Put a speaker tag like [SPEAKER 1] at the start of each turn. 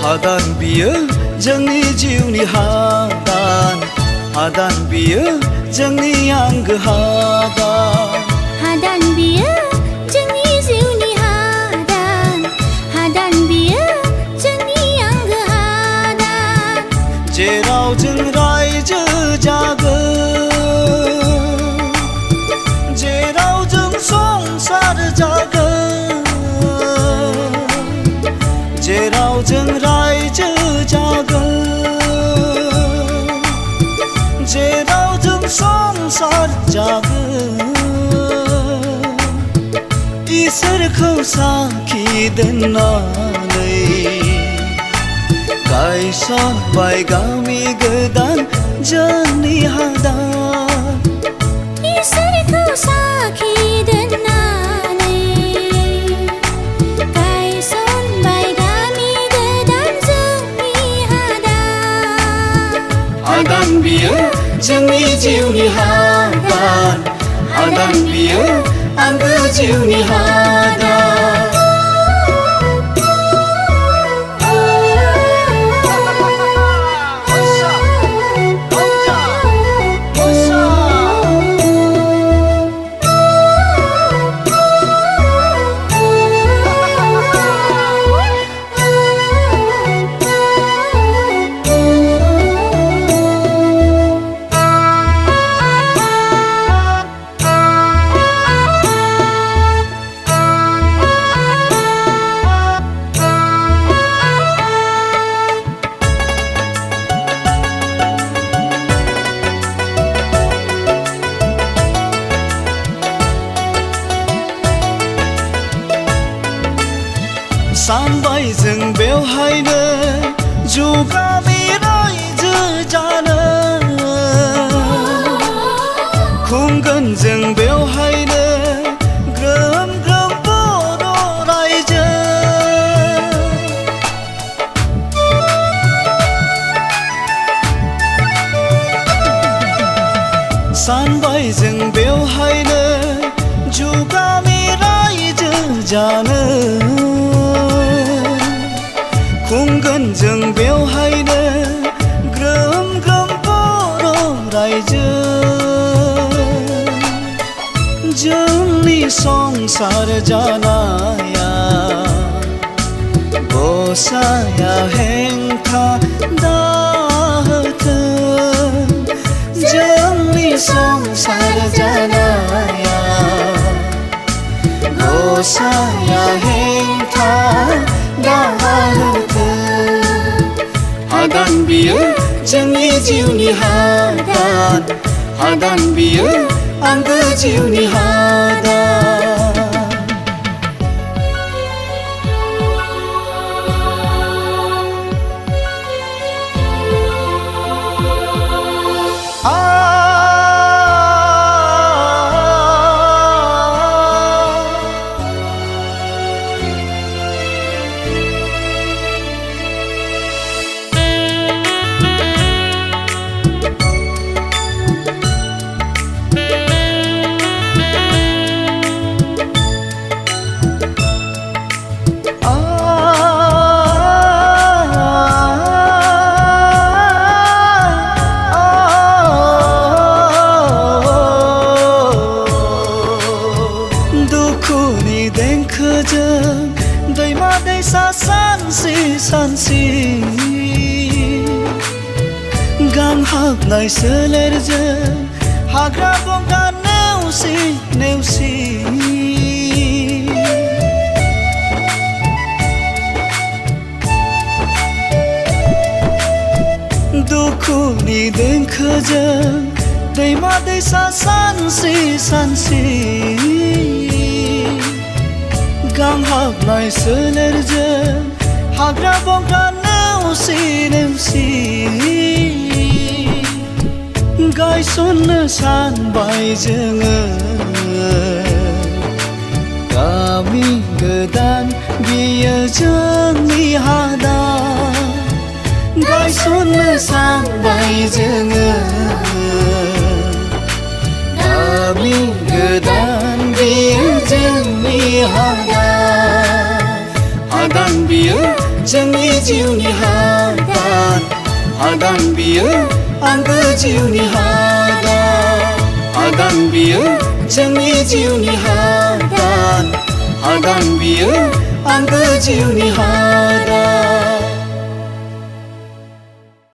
[SPEAKER 1] हादान बियो जोंनि जिउनि हादान हादान बियो जोंनि आंगो हादान
[SPEAKER 2] हादान बियो जोंनि जिउनि हादान हादान बियो जोंनि आंगो हादान
[SPEAKER 1] जेराव जों रायजो जागोन जेराव जों संसार जागोन जेराव जों रायजो जागोन जेराव जों संसार जागोन इसोरखौ साखि दोननानै गायसनबाय गामि गोदान जोंनि हादान
[SPEAKER 2] इसोरखौ साखि दोननानै गायसनबाय गामि गोदान जोंनि हादान
[SPEAKER 1] हादान बियो जोंनि जिउनि हादान हादान बियो आंगो जिउनि हादान सानबाय जों बेवहायनो जुगामि रायजो जानो खुंगोन जों बेवहायनो ग्रोम ग्रोम बर' रायजो सानबाय जों बेवहायनो जुगामि रायजो जानो खुंगोन जों बेवहायनो ग्रोम ग्रोम बर' रायजो जोंनि संसार जानाया गसाया हेंथा दाहोथों जोंनि संसार जानाया गसाया हेंथा हादान बियो जोंनि जिउनि हादान हादान बियो आंगो जिउनि हादान दैमा दैसा सानस्रि सानस्रि गां हाबनाय सोलेरजों हाग्रा बंग्रा नेवसि नेवसि गावनि देंखोजों दैमा दैसा सानस्रि सानस्रि गांहाबनाय सोलेरजों हाग्रा बंग्रा नेवसि नेवसि गायसननो सानबाय जोङो गामि गोदान बियो जोंनि हादान गायसननो सानबाय जोङो गामि गोदान बियो जोंनि हादान बियो जोंनि जिउनि हादान बियो आंगो जिउनि हादान बियो जोंनि जिउनि हादान बियो आंगो जिउनि